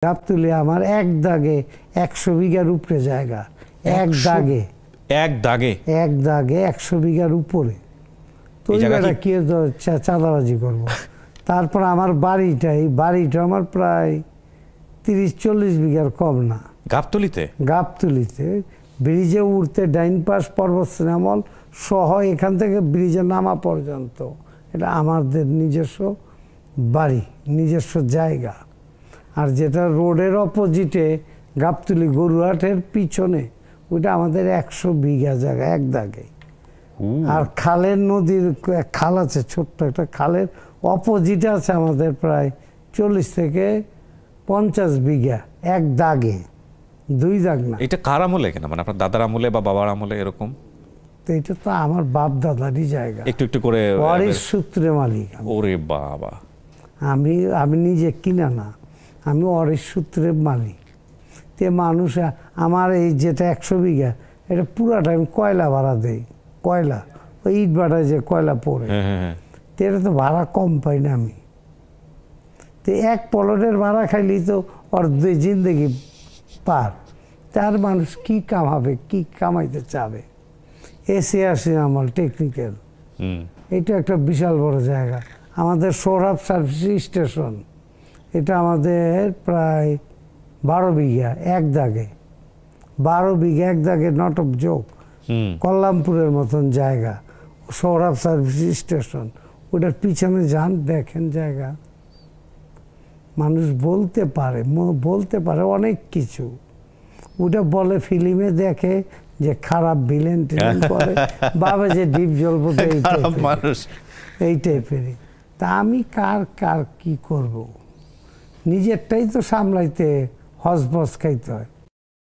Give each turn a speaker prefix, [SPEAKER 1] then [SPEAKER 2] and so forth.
[SPEAKER 1] গাবতলী আমার এক দাগে 100 বিঘার উপরে জায়গা। এক দাগে 100 বিঘার উপরে। তো এটা কি চাঁদাবাজি করবো? তারপর আমার বাড়িটা, এই বাড়িটা আমার প্রায় 30-40 বিঘার কম না। গাবতলীতে ব্রিজে উঠতে ডাইন পাশ পর্বত শ্রীমল সহ এখান থেকে ব্রিজে নামা পর্যন্ত এটা আমাদের নিজস্ব বাড়ি, নিজস্ব জায়গা। আর যেটা রোডের অপোজিটে গাবতলী গরুহাটের পিছনে ওইটা আমাদের 100 বিঘা জায়গা এক দাগে। আর খালের নদীর খাল আছে, ছোট্ট একটা খালের অপোজিটে আছে আমাদের প্রায় 40 থেকে 50 বিঘা এক দাগে, 2 দাগ না।
[SPEAKER 2] এটা কার আমলে কেন, মানে আপনার দাদার আমলে বা বাবার আমলে এরকম?
[SPEAKER 1] তো এটা তো আমার বাপ দাদারই জায়গা,
[SPEAKER 2] একটু একটু করে
[SPEAKER 1] ওয়ারিশ সূত্রে মালিক।
[SPEAKER 2] ওরে বাবা,
[SPEAKER 1] আমি নিজে কিনা না, আমি ওয়ারিশ সূত্রের মালিক। তে মানুষ আমার এই যেটা 100 বিঘা এটা পুরাটা আমি কয়লা ভাড়া দেই, কয়লা ওই ইট ভাড়ায় যে কয়লা পড়ে, তো এটা তো ভাড়া কম পাই না আমি। তো এক পলটের ভাড়া খাইলেই তো ওর জিন্দগি পার। তার মানুষ কি কামাবে, কি কামাইতে চাবে? এসে আমল টেকনিক্যাল, এটা একটা বিশাল বড় জায়গা। আমাদের সৌরভ সার্ভিস স্টেশন এটা আমাদের প্রায় 12 বিঘা এক দাগে, 12 বিঘা এক দাগে, নট অফ জোক। কল্যাণপুরের মতন জায়গা সৌরভ সার্ভিস স্টেশন, ওটার পিছনে যান দেখেন জায়গা। মানুষ বলতে পারে অনেক কিছু, ওটা বলে ফিল্মে দেখে যে খারাপ ভিলেন করে, ভাবে যে ডিপ জলব এই টাইপেরই। তা আমি কার কি করব? নিজেরটাই তো সামলাইতে হজবজ খাইতে হয়।